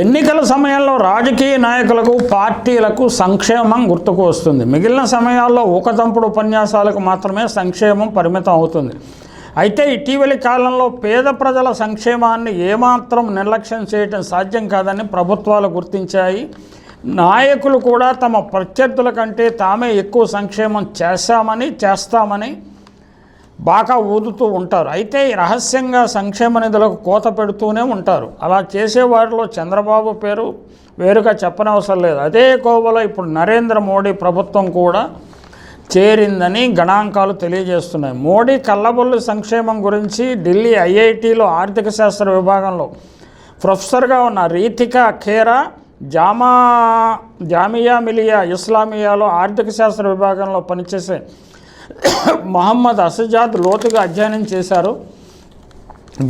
ఎన్నికల సమయంలో రాజకీయ నాయకులకు పార్టీలకు సంక్షేమం గుర్తుకు వస్తుంది. మిగిలిన సమయాల్లో ఊకదంపుడు ఉపన్యాసాలకు మాత్రమే సంక్షేమం పరిమితం అవుతుంది. అయితే ఇటీవలి కాలంలో పేద ప్రజల సంక్షేమాన్ని ఏమాత్రం నిర్లక్ష్యం చేయడం సాధ్యం కాదని ప్రభుత్వాలు గుర్తించాయి. నాయకులు కూడా తమ ప్రత్యర్థుల కంటే తామే ఎక్కువ సంక్షేమం చేస్తామని బాగా ఊదుతూ ఉంటారు. అయితే రహస్యంగా సంక్షేమ నిధులకు కోత పెడుతూనే ఉంటారు. అలా చేసేవారిలో చంద్రబాబు పేరు వేరుగా చెప్పనవసరం లేదు. అదే కోవలో ఇప్పుడు నరేంద్ర మోడీ ప్రభుత్వం కూడా చేరిందని గణాంకాలు తెలియజేస్తున్నాయి. మోడీ కల్లబొల్లి సంక్షేమం గురించి ఢిల్లీ ఐఐటిలో ఆర్థిక శాస్త్ర విభాగంలో ప్రొఫెసర్గా ఉన్న రీతికా ఖేరా జామియా మిలియా ఇస్లామియాలో ఆర్థిక శాస్త్ర విభాగంలో పనిచేసే మహమ్మద్ అసజాద్ లోతుగా అధ్యయనం చేశారు.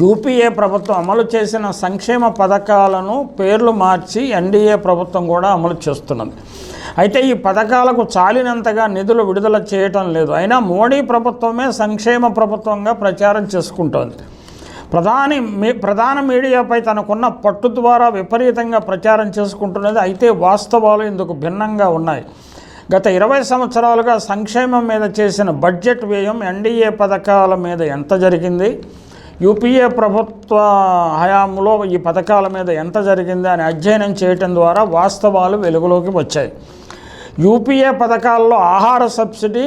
యూపీఏ ప్రభుత్వం అమలు చేసిన సంక్షేమ పథకాలను పేర్లు మార్చి ఎన్డీఏ ప్రభుత్వం కూడా అమలు చేస్తున్నది. అయితే ఈ పథకాలకు చాలినంతగా నిధులు విడుదల చేయటం లేదు. అయినా మోడీ ప్రభుత్వమే సంక్షేమ ప్రభుత్వంగా ప్రచారం చేసుకుంటోంది. ప్రధాన మీడియాపై తనకున్న పట్టు ద్వారా విపరీతంగా ప్రచారం చేసుకుంటున్నది. అయితే వాస్తవాలు ఇందుకు భిన్నంగా ఉన్నాయి. గత 20 సంవత్సరాలుగా సంక్షేమం మీద చేసిన బడ్జెట్ వ్యయం ఎన్డీఏ పథకాల మీద ఎంత జరిగింది, యూపీఏ ప్రభుత్వ హయాంలో ఈ పథకాల మీద ఎంత జరిగింది అని అధ్యయనం చేయటం ద్వారా వాస్తవాలు వెలుగులోకి వచ్చాయి. యూపీఏ పథకాల్లో ఆహార సబ్సిడీ,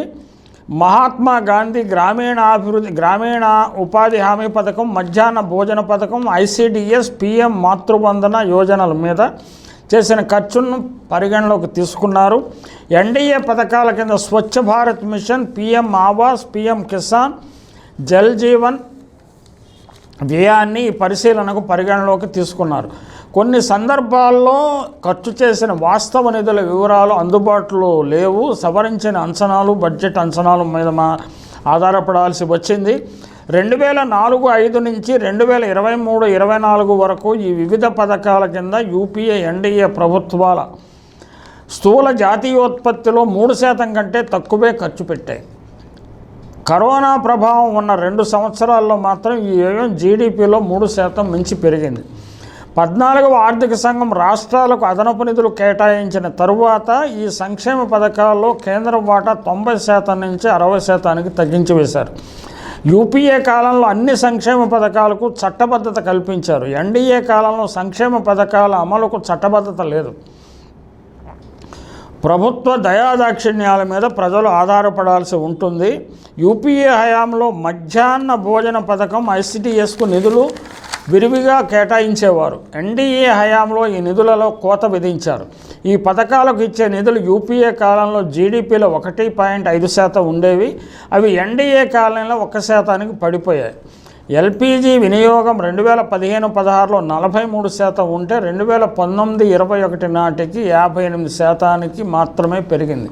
మహాత్మా గాంధీ గ్రామీణ ఉపాధి హామీ పథకం, మధ్యాహ్న భోజన పథకం, ఐసిడిఎస్, పిఎం మాతృవందన యోజనల మీద చేసిన ఖర్చును పరిగణలోకి తీసుకున్నారు. ఎన్డీఏ పథకాల కింద Swachh Bharat mission, PM Awas, PM Kisan, Jal Jeevan వ్యయాన్ని పరిశీలనకు పరిగణలోకి తీసుకున్నారు. కొన్ని సందర్భాల్లో ఖర్చు చేసిన వాస్తవ నిధుల వివరాలు అందుబాటులో లేవు. సవరించిన అంచనాలు బడ్జెట్ అంచనాల మీద ఆధారపడాల్సి వచ్చింది. 2004-05 నుంచి 2023-24 వరకు ఈ వివిధ పథకాల కింద యూపీఏ ఎన్డీఏ ప్రభుత్వాల స్థూల జాతీయోత్పత్తిలో 3% కంటే తక్కువే ఖర్చు పెట్టాయి. కరోనా ప్రభావం ఉన్న 2 సంవత్సరాల్లో మాత్రం ఈ వ్యయం జీడీపీలో 3% మించి పెరిగింది. 14వ ఆర్థిక సంఘం రాష్ట్రాలకు అదనపు నిధులు కేటాయించిన తరువాత ఈ సంక్షేమ పథకాల్లో కేంద్రం వాటా 90% నుంచి 60%కి తగ్గించి వేశారు. యూపీఏ కాలంలో అన్ని సంక్షేమ పథకాలకు చట్టబద్ధత కల్పించారు. ఎన్డీఏ కాలంలో సంక్షేమ పథకాల అమలుకు చట్టబద్ధత లేదు. ప్రభుత్వ దయాదాక్షిణ్యాల మీద ప్రజలు ఆధారపడాల్సి ఉంటుంది. యూపీఏ హయాంలో మధ్యాహ్న భోజన పథకం, ఐసిడిఎస్కు నిధులు విరివిగా కేటాయించేవారు. ఎన్డీఏ హయాంలో ఈ నిధులలో కోత విధించారు. ఈ పథకాలకు ఇచ్చే నిధులు యూపీఏ కాలంలో జీడీపీలో 1.5% ఉండేవి. అవి ఎన్డీఏ కాలంలో 1%కి పడిపోయాయి. ఎల్పీజీ వినియోగం 2015-16లో 43% ఉంటే 2019-21 నాటికి 58%కి మాత్రమే పెరిగింది.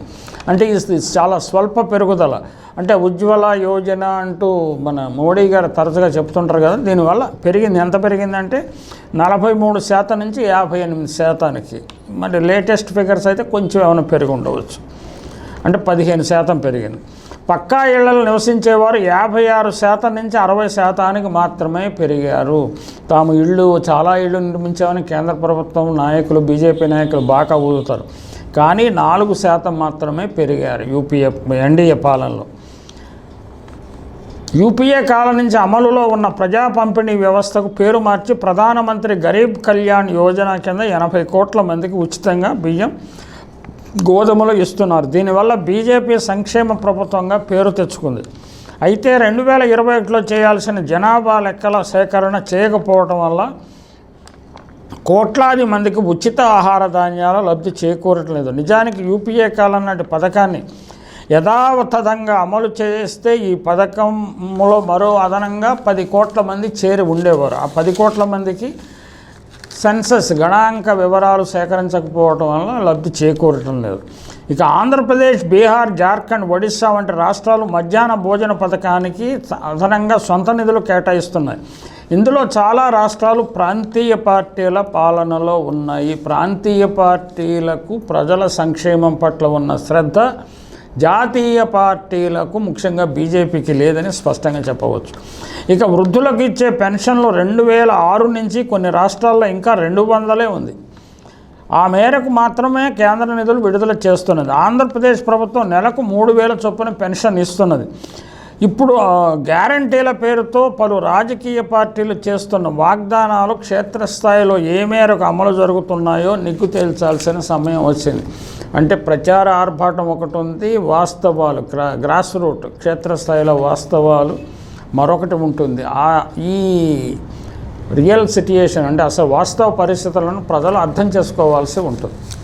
అంటే ఇది చాలా స్వల్ప పెరుగుదల. అంటే ఉజ్వల యోజన అంటూ మన మోడీ గారు తరచుగా చెప్తుంటారు కదా, దీనివల్ల పెరిగింది. ఎంత పెరిగిందంటే 43% నుంచి 58%కి. మరి లేటెస్ట్ ఫిగర్స్ అయితే కొంచెం ఏమైనా పెరిగి ఉండవచ్చు, అంటే 15% పెరిగింది. పక్కా ఇళ్లలో నివసించేవారు 56% నుంచి 60%కి మాత్రమే పెరిగారు. తాము చాలా ఇళ్ళు నిర్మించామని కేంద్ర ప్రభుత్వం నాయకులు, బీజేపీ నాయకులు బాగా ఊదుతారు. కానీ 4% మాత్రమే పెరిగారు ఎన్డీఏ పాలనలో. యూపీఏ కాలం నుంచి అమలులో ఉన్న ప్రజా పంపిణీ వ్యవస్థకు పేరు మార్చి ప్రధానమంత్రి గరీబ్ కళ్యాణ్ యోజన కింద 80 కోట్ల మందికి ఉచితంగా బియ్యం, గోధుమలు ఇస్తున్నారు. దీనివల్ల బీజేపీ సంక్షేమ ప్రభుత్వంగా పేరు తెచ్చుకుంది. అయితే 2021లో చేయాల్సిన జనాభా లెక్కల సేకరణ చేయకపోవడం వల్ల కోట్లాది మందికి ఉచిత ఆహార ధాన్యాల లబ్ధి చేకూరట్లేదు. నిజానికి యూపీఏ కాలం నాటి పథకాన్ని యథాతథంగా అమలు చేస్తే ఈ పథకంలో మరో అదనంగా 10 కోట్ల మంది చేరి ఉండేవారు. ఆ 10 కోట్ల మందికి సెన్సస్ గణాంక వివరాలు సేకరించకపోవటం వల్ల లబ్ధి చేకూరటం లేదు. ఇక ఆంధ్రప్రదేశ్, బీహార్, జార్ఖండ్, ఒడిశా వంటి రాష్ట్రాలు మధ్యాహ్న భోజన పథకానికి అదనంగా సొంత నిధులు కేటాయిస్తున్నాయి. ఇందులో చాలా రాష్ట్రాలు ప్రాంతీయ పార్టీల పాలనలో ఉన్నాయి. ప్రాంతీయ పార్టీలకు ప్రజల సంక్షేమం పట్ల ఉన్న శ్రద్ధ జాతీయ పార్టీలకు ముఖ్యంగా బీజేపీకి లేదని స్పష్టంగా చెప్పవచ్చు. ఇక వృద్ధులకు ఇచ్చే పెన్షన్లు 2006 నుంచి కొన్ని రాష్ట్రాల్లో ఇంకా 200 ఉంది. ఆ మేరకు మాత్రమే కేంద్ర నిధులు విడుదల చేస్తున్నది. ఆంధ్రప్రదేశ్ ప్రభుత్వం నెలకు 3000 చొప్పున పెన్షన్ ఇస్తున్నది. ఇప్పుడు గ్యారంటీల పేరుతో పలు రాజకీయ పార్టీలు చేస్తున్న వాగ్దానాలు క్షేత్రస్థాయిలో ఏ మేరకు అమలు జరుగుతున్నాయో నిగ్గు తేల్చాల్సిన సమయం వచ్చింది. అంటే ప్రచార ఆర్భాటం ఒకటి ఉంది, వాస్తవాలు గ్రాస్ రూట్ క్షేత్రస్థాయిలో వాస్తవాలు మరొకటి ఉంటుంది. ఈ రియల్ సిట్యుయేషన్ అంటే అసలు వాస్తవ పరిస్థితులను ప్రజలు అర్థం చేసుకోవాల్సి ఉంటుంది.